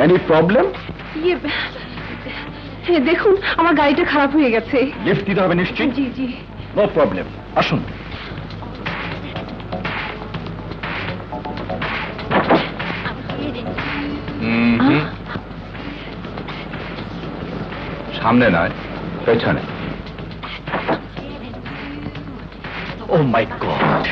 Any problem? দেখুন আমার গাড়িটা খারাপ হয়ে গেছে। লিফট দিতে হবে নিশ্চয়ই? জি জি। নো প্রবলেম, আসুন। সামনে নয়, পেছনে। ও মাই গড,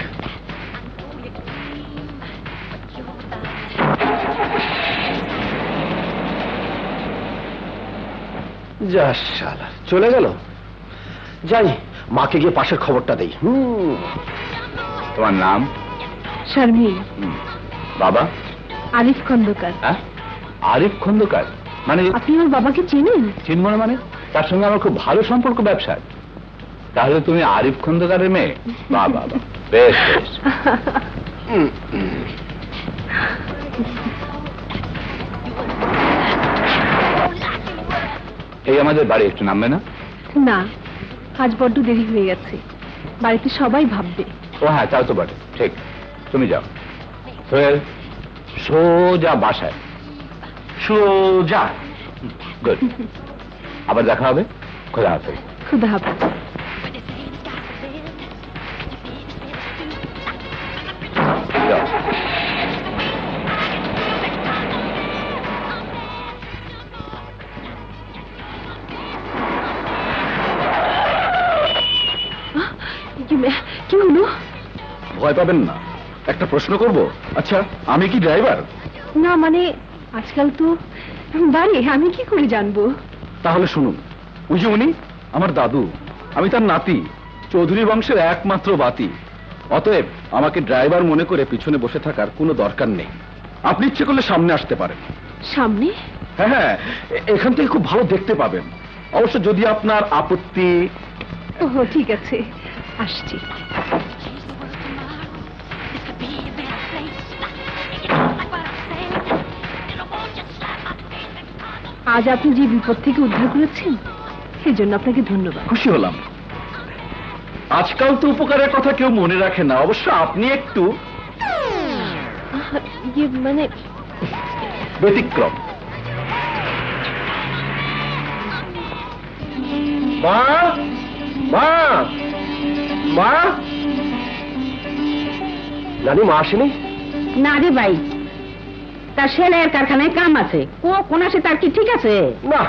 যা শালা, চলে গেল। যাই, মাকে গিয়ে পাশের খবরটা দেই। তোমার নাম? শারমিন। বাবা? আরিফ খন্দকার। আরিফ খন্দকার? মানে আপনি আমার বাবাকে চেনেন? চিনব না মানে? তার সঙ্গে আমার খুব ভালো সম্পর্ক ব্যবসার। তাহলে তুমি আরিফ খন্দকারের মেয়ে? বাহ বাহ, বেশ বেশ। এই আমাদের বাড়ি, একটু নামবে না? না, আজ বড্ড দেরি হয়ে গেছে, বাড়িতে সবাই ভাববে। ও হ্যাঁ, তাও তো বটে, ঠিক। তুমি যাও, সোহেল সোজা বাসায়, সোজা। গুড, আবার দেখা হবে। খোদা হাফেজ। খুদা হাফেজ। কি হলো? ভয় পাবেন না, একটা প্রশ্ন করব। আচ্ছা, আমি কি ড্রাইভার? না মানে আজকাল তো বাড়ি, আমি কি করে জানবো? তাহলে শুনুন, ওই যে উনি আমার দাদু, আমি তার নাতি, চৌধুরী বংশের একমাত্র বাতি। অতএব আমাকে ড্রাইভার মনে করে পিছনে বসে থাকার কোনো দরকার নেই। আপনি ইচ্ছে করলে সামনে আসতে পারেন। সামনে? হ্যাঁ হ্যাঁ, এখান থেকে খুব ভালো দেখতে পাবেন। অবশ্য যদি আপনার আপত্তি। ওহ ঠিক আছে, আসছি। আজ আপনি যে বিপদ থেকে উদ্ধার করেছেন সেজন্য আপনাকে ধন্যবাদ। খুশি হলাম। আজকাল তো উপকারের কথা কেউ মনে রাখে না, অবশ্য আপনি একটু মানে ব্যতিক্রম। মা, মা, মা, নানি মা আসেনি? না রে ভাই, তার সেলাইয়ের কারখানায় কাম আছে, ও কোন আসে, তার কি ঠিক আছে? না,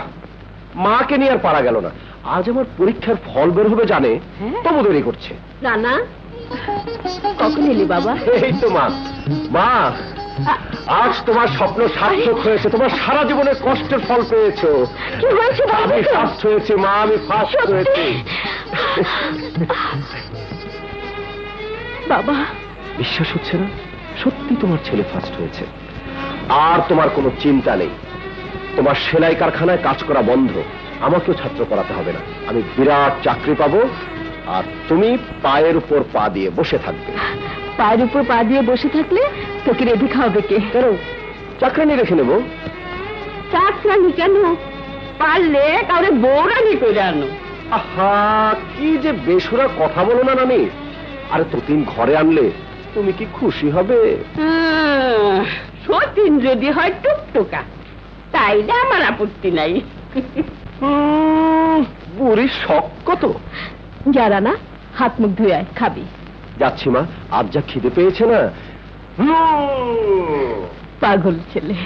মাকে নিয়ে আর পারা গেল না। আজ আমার পরীক্ষার ফল বের হবে জানে, তবু দেরি করছে। রানা, কখন এলি বাবা? এই তো মা। মা, আজ তোমার স্বপ্ন সার্থক হয়েছে, তোমার সারা জীবনের কষ্টের ফল পেয়েছো। কি হয়েছে? আমি ফার্স্ট হয়েছি মা, আমি ফার্স্ট হয়েছি। বাবা, বিশ্বাস হচ্ছে না? সত্যি তোমার ছেলে ফার্স্ট হয়েছে। আর তোমার কোনো চিন্তা নেই, তোমার সেলাই কারখানায় কাজ করা বন্ধ, আমাকেও ছাত্র করাতে হবে না। আমি বিরাট চাকরি পাবো, আর তুমি পায়ের উপর পা দিয়ে বসে থাকবে। পায়ের উপর পা দিয়ে বসে থাকলে তোকে রেঁধে খাওয়াবে কে? কেন, চাকরানি রেখে নেবো। চাকরানি কেন? পারলে কাউরে বউরানি করে আনো। আহা, কি যে বেসুরা কথা বলো না নানি। আরে তোতিন ঘরে আনলে তুমি কি খুশি হবে? সতীন যদি হয় টুকটুকা, তাইলে আমার আপত্তি নাই। বুড়ির শখ কত। যারা না, হাত মুখ ধুয়ে আয়, খাবি। যাচ্ছি মা, আজ যা খিদে পেয়েছে না। পাগল ছেলে।